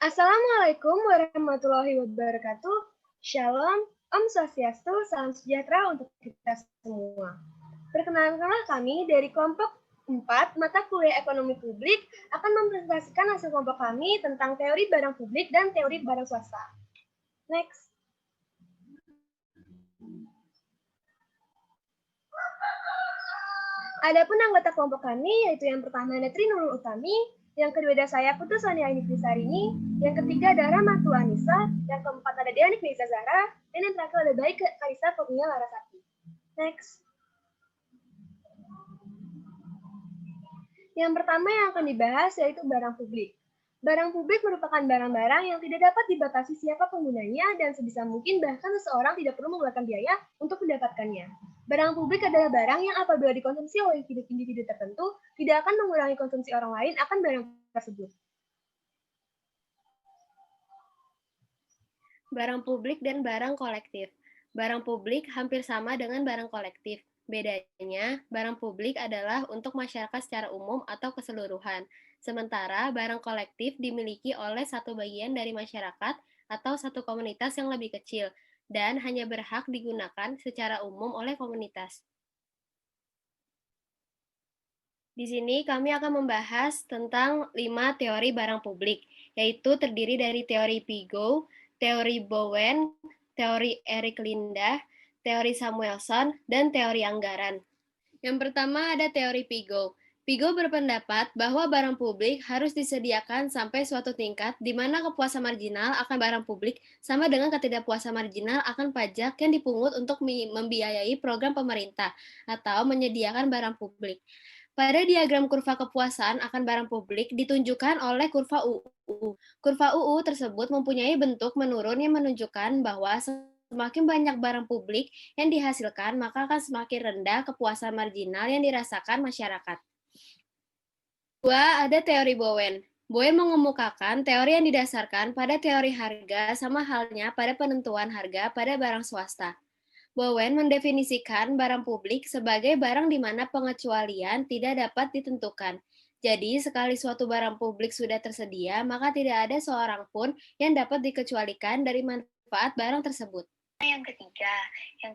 Assalamualaikum warahmatullahi wabarakatuh. Shalom, Om Swastiastu, salam sejahtera untuk kita semua. Perkenalkanlah kami dari kelompok 4 mata kuliah ekonomi publik akan mempresentasikan hasil kelompok kami tentang teori barang publik dan teori barang swasta. Next. Adapun anggota kelompok kami yaitu yang pertama Netri Nurul Utami, yang kedua ada saya Putu Sonia Ainifri Sarini, yang ketiga ada Ramatu Anissa, yang keempat ada Dianik Nisa Zahra, dan yang terakhir ada Baik Karisa Kurnia Larasati. Next. Yang pertama yang akan dibahas yaitu barang publik. Barang publik merupakan barang-barang yang tidak dapat dibatasi siapa penggunanya dan sebisa mungkin bahkan seseorang tidak perlu mengeluarkan biaya untuk mendapatkannya. Barang publik adalah barang yang apabila dikonsumsi oleh individu tertentu tidak akan mengurangi konsumsi orang lain akan barang tersebut. Barang publik dan barang kolektif. Barang publik hampir sama dengan barang kolektif. Bedanya, barang publik adalah untuk masyarakat secara umum atau keseluruhan, sementara barang kolektif dimiliki oleh satu bagian dari masyarakat atau satu komunitas yang lebih kecil, dan hanya berhak digunakan secara umum oleh komunitas. Di sini kami akan membahas tentang 5 teori barang publik, yaitu terdiri dari teori Piaget, teori Bowen, teori Eric Linda, teori Samuelson, dan teori anggaran. Yang pertama ada teori Piaget. Piaget berpendapat bahwa barang publik harus disediakan sampai suatu tingkat di mana kepuasan marginal akan barang publik sama dengan ketidakpuasan marginal akan pajak yang dipungut untuk membiayai program pemerintah atau menyediakan barang publik. Pada diagram kurva kepuasan akan barang publik ditunjukkan oleh kurva UU. Kurva UU tersebut mempunyai bentuk menurun yang menunjukkan bahwa semakin banyak barang publik yang dihasilkan, maka akan semakin rendah kepuasan marginal yang dirasakan masyarakat. Dua, ada teori Bowen. Bowen mengemukakan teori yang didasarkan pada teori harga sama halnya pada penentuan harga pada barang swasta. Bowen mendefinisikan barang publik sebagai barang di mana pengecualian tidak dapat ditentukan. Jadi, sekali suatu barang publik sudah tersedia, maka tidak ada seorang pun yang dapat dikecualikan dari manfaat barang tersebut. Yang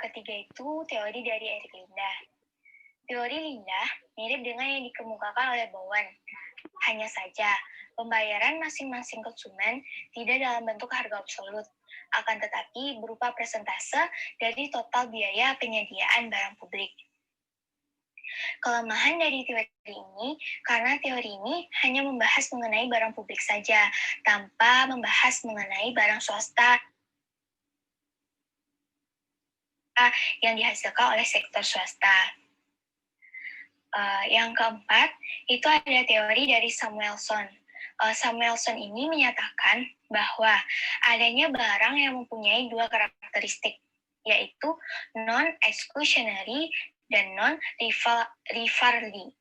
ketiga itu teori dari Eric Linda. Teori Linda mirip dengan yang dikemukakan oleh Bowen. Hanya saja, pembayaran masing-masing konsumen tidak dalam bentuk harga absolut, akan tetapi berupa persentase dari total biaya penyediaan barang publik. Kelemahan dari teori ini, karena teori ini hanya membahas mengenai barang publik saja, tanpa membahas mengenai barang swasta yang dihasilkan oleh sektor swasta. Yang keempat, itu ada teori dari Samuelson. Samuelson ini menyatakan bahwa adanya barang yang mempunyai dua karakteristik, yaitu non-exclusionary dan non-rivalry.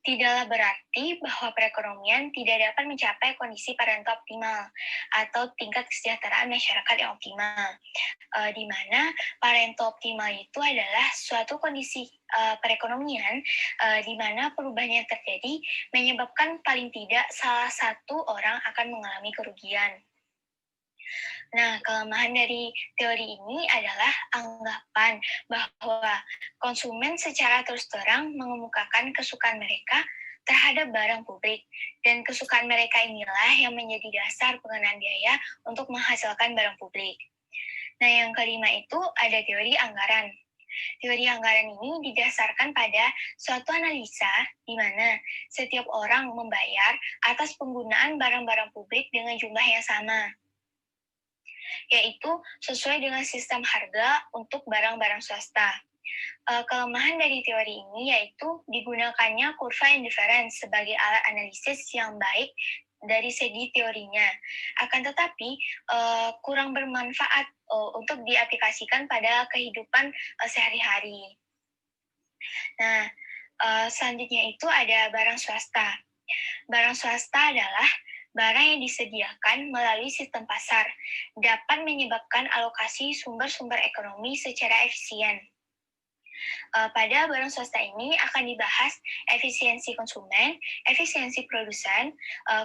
Tidaklah berarti bahwa perekonomian tidak dapat mencapai kondisi parental optimal atau tingkat kesejahteraan masyarakat yang optimal, di mana parental optimal itu adalah suatu kondisi perekonomian di mana perubahan yang terjadi menyebabkan paling tidak salah satu orang akan mengalami kerugian. Nah, kelemahan dari teori ini adalah anggapan bahwa konsumen secara terus terang mengemukakan kesukaan mereka terhadap barang publik, dan kesukaan mereka inilah yang menjadi dasar pengenaan biaya untuk menghasilkan barang publik. Nah, yang kelima itu ada teori anggaran. Teori anggaran ini didasarkan pada suatu analisa di mana setiap orang membayar atas penggunaan barang-barang publik dengan jumlah yang sama, yaitu sesuai dengan sistem harga untuk barang-barang swasta. Kelemahan dari teori ini yaitu digunakannya kurva indifference sebagai alat analisis yang baik dari segi teorinya, akan tetapi kurang bermanfaat untuk diaplikasikan pada kehidupan sehari-hari. Nah, selanjutnya itu ada barang swasta. Barang swasta adalah barang yang disediakan melalui sistem pasar, dapat menyebabkan alokasi sumber-sumber ekonomi secara efisien. Pada barang swasta ini akan dibahas efisiensi konsumen, efisiensi produsen,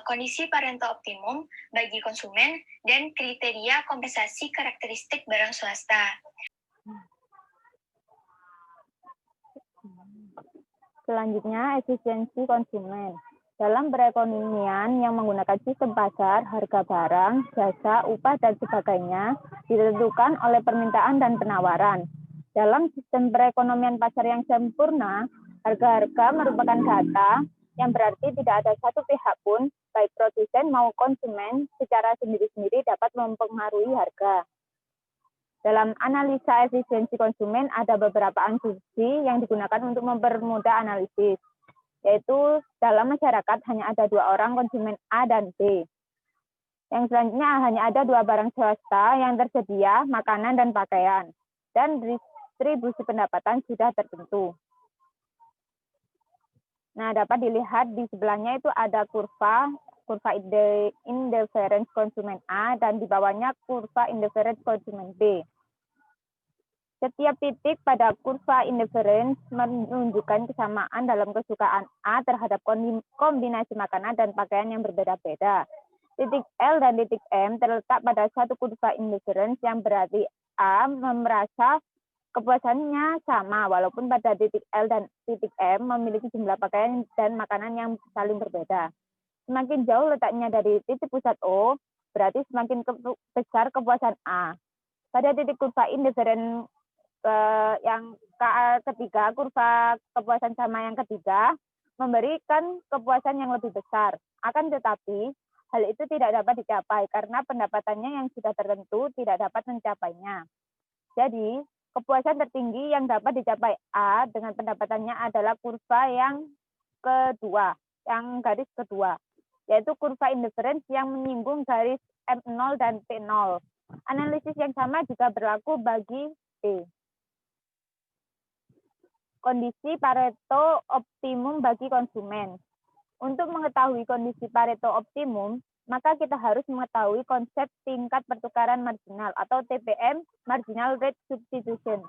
kondisi Pareto optimum bagi konsumen, dan kriteria kompensasi karakteristik barang swasta. Selanjutnya, efisiensi konsumen. Dalam perekonomian yang menggunakan sistem pasar, harga barang, jasa, upah, dan sebagainya ditentukan oleh permintaan dan penawaran. Dalam sistem perekonomian pasar yang sempurna, harga-harga merupakan data yang berarti tidak ada satu pihak pun, baik produsen maupun konsumen, secara sendiri-sendiri dapat mempengaruhi harga. Dalam analisa efisiensi konsumen ada beberapa asumsi yang digunakan untuk mempermudah analisis, yaitu dalam masyarakat hanya ada 2 orang konsumen A dan B. Yang selanjutnya hanya ada 2 barang swasta yang tersedia, makanan dan pakaian, dan distribusi pendapatan sudah tertentu. Nah, dapat dilihat di sebelahnya itu ada kurva indifference konsumen A dan di bawahnya kurva indifference konsumen B. Setiap titik pada kurva indifference menunjukkan kesamaan dalam kesukaan A terhadap kombinasi makanan dan pakaian yang berbeda-beda. Titik L dan titik M terletak pada satu kurva indifference yang berarti A merasa kepuasannya sama, walaupun pada titik L dan titik M memiliki jumlah pakaian dan makanan yang saling berbeda. Semakin jauh letaknya dari titik pusat O, berarti semakin besar kepuasan A. Pada titik kurva indifference yang ketiga, kurva kepuasan sama yang ketiga, memberikan kepuasan yang lebih besar. Akan tetapi, hal itu tidak dapat dicapai karena pendapatannya yang sudah tertentu tidak dapat mencapainya. Jadi, kepuasan tertinggi yang dapat dicapai A dengan pendapatannya adalah kurva yang kedua, yang garis kedua, yaitu kurva indifference yang menyinggung garis M0 dan P0. Analisis yang sama juga berlaku bagi B. Kondisi Pareto optimum bagi konsumen. Untuk mengetahui kondisi Pareto optimum, maka kita harus mengetahui konsep tingkat pertukaran marginal atau TPM, marginal rate substitution.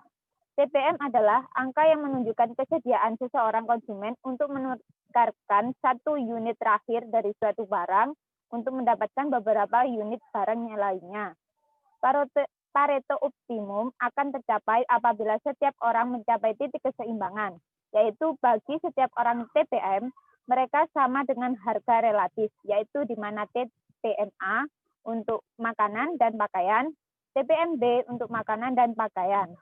TPM adalah angka yang menunjukkan kesediaan seseorang konsumen untuk menukarkan satu unit terakhir dari suatu barang untuk mendapatkan beberapa unit barang yang lainnya. Pareto optimum akan tercapai apabila setiap orang mencapai titik keseimbangan, yaitu bagi setiap orang TPM, mereka sama dengan harga relatif, yaitu di mana TPMA untuk makanan dan pakaian, TPMB untuk makanan dan pakaian.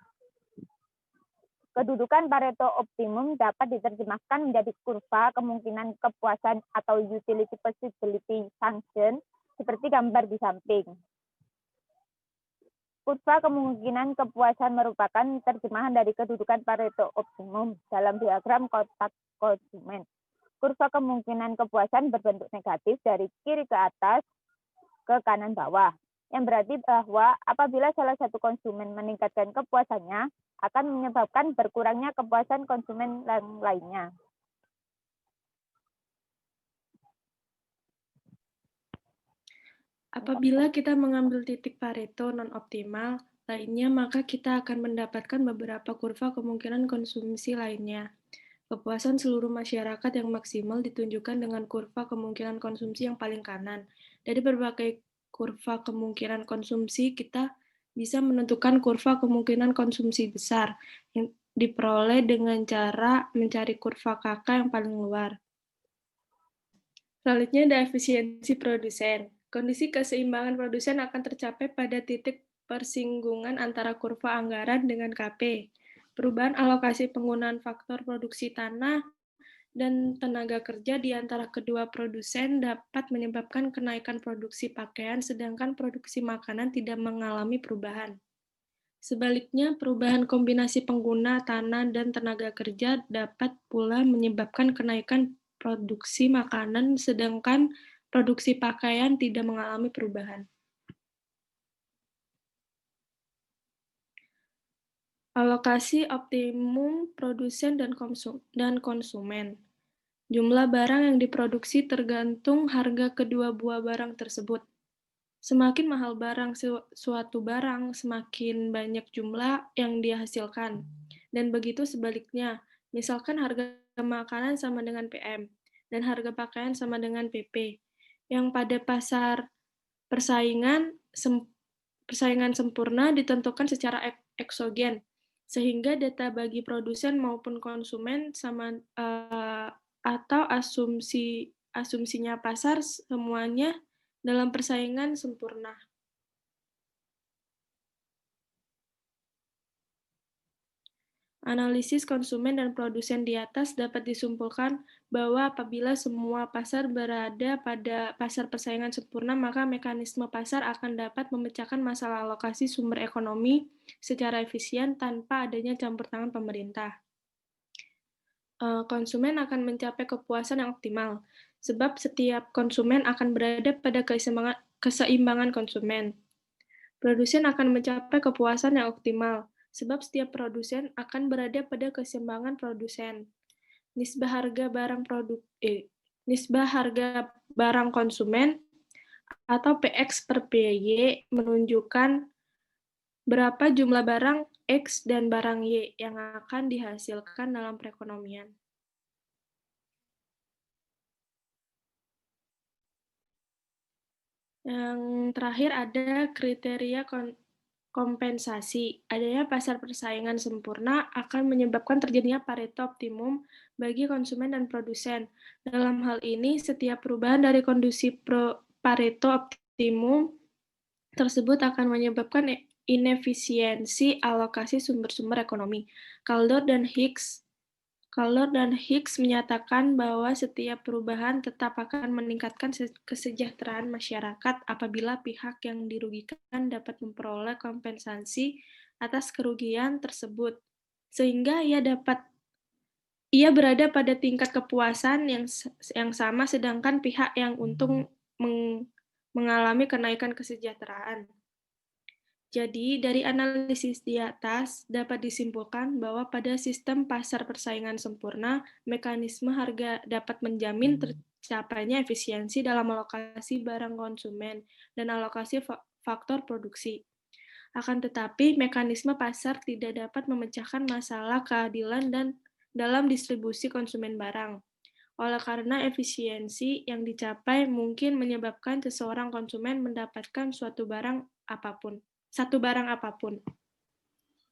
Kedudukan Pareto optimum dapat diterjemahkan menjadi kurva kemungkinan kepuasan atau utility possibility function, seperti gambar di samping. Kurva kemungkinan kepuasan merupakan terjemahan dari kedudukan Pareto optimum dalam diagram kotak konsumen. Kurva kemungkinan kepuasan berbentuk negatif dari kiri ke atas ke kanan bawah, yang berarti bahwa apabila salah satu konsumen meningkatkan kepuasannya, akan menyebabkan berkurangnya kepuasan konsumen lainnya. Apabila kita mengambil titik Pareto non-optimal lainnya, maka kita akan mendapatkan beberapa kurva kemungkinan konsumsi lainnya. Kepuasan seluruh masyarakat yang maksimal ditunjukkan dengan kurva kemungkinan konsumsi yang paling kanan. Dari berbagai kurva kemungkinan konsumsi, kita bisa menentukan kurva kemungkinan konsumsi besar yang diperoleh dengan cara mencari kurva KK yang paling luar. Selanjutnya ada efisiensi produsen. Kondisi keseimbangan produsen akan tercapai pada titik persinggungan antara kurva anggaran dengan KP. Perubahan alokasi penggunaan faktor produksi tanah dan tenaga kerja di antara kedua produsen dapat menyebabkan kenaikan produksi pakaian, sedangkan produksi makanan tidak mengalami perubahan. Sebaliknya, perubahan kombinasi pengguna tanah dan tenaga kerja dapat pula menyebabkan kenaikan produksi makanan, sedangkan produksi pakaian tidak mengalami perubahan. Alokasi optimum produsen dan konsumen. Jumlah barang yang diproduksi tergantung harga kedua buah barang tersebut. Semakin mahal suatu barang, semakin banyak jumlah yang dihasilkan. dan begitu sebaliknya. Misalkan harga makanan sama dengan PM, dan harga pakaian sama dengan PP, yang pada pasar persaingan sempurna ditentukan secara eksogen, sehingga data bagi produsen maupun konsumen sama atau asumsinya pasar semuanya dalam persaingan sempurna. Analisis konsumen dan produsen di atas dapat disimpulkan bahwa apabila semua pasar berada pada pasar persaingan sempurna, maka mekanisme pasar akan dapat memecahkan masalah alokasi sumber ekonomi secara efisien tanpa adanya campur tangan pemerintah. Konsumen akan mencapai kepuasan yang optimal, sebab setiap konsumen akan berada pada keseimbangan konsumen. Produsen akan mencapai kepuasan yang optimal, sebab setiap produsen akan berada pada keseimbangan produsen. Nisbah harga barang konsumen atau PX per PY menunjukkan berapa jumlah barang X dan barang Y yang akan dihasilkan dalam perekonomian. Yang terakhir ada kriteria kompensasi. Adanya pasar persaingan sempurna akan menyebabkan terjadinya Pareto optimum bagi konsumen dan produsen. Dalam hal ini, setiap perubahan dari kondisi Pareto optimum tersebut akan menyebabkan inefisiensi alokasi sumber-sumber ekonomi. Kaldor dan Hicks menyatakan bahwa setiap perubahan tetap akan meningkatkan kesejahteraan masyarakat apabila pihak yang dirugikan dapat memperoleh kompensasi atas kerugian tersebut, sehingga ia berada pada tingkat kepuasan yang sama, sedangkan pihak yang untung mengalami kenaikan kesejahteraan. Jadi, dari analisis di atas dapat disimpulkan bahwa pada sistem pasar persaingan sempurna, mekanisme harga dapat menjamin tercapainya efisiensi dalam alokasi barang konsumen dan alokasi faktor produksi. Akan tetapi, mekanisme pasar tidak dapat memecahkan masalah keadilan dan dalam distribusi konsumen barang. Oleh karena efisiensi yang dicapai mungkin menyebabkan seseorang konsumen mendapatkan satu barang apapun.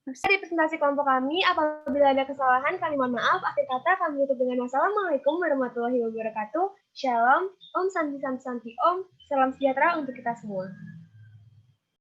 Dari presentasi kelompok kami, apabila ada kesalahan, kami mohon maaf. Akhir kata, kami tutup dengan Wassalamualaikum warahmatullahi wabarakatuh. Shalom, Om Santi Santi Santi Om. Salam sejahtera untuk kita semua.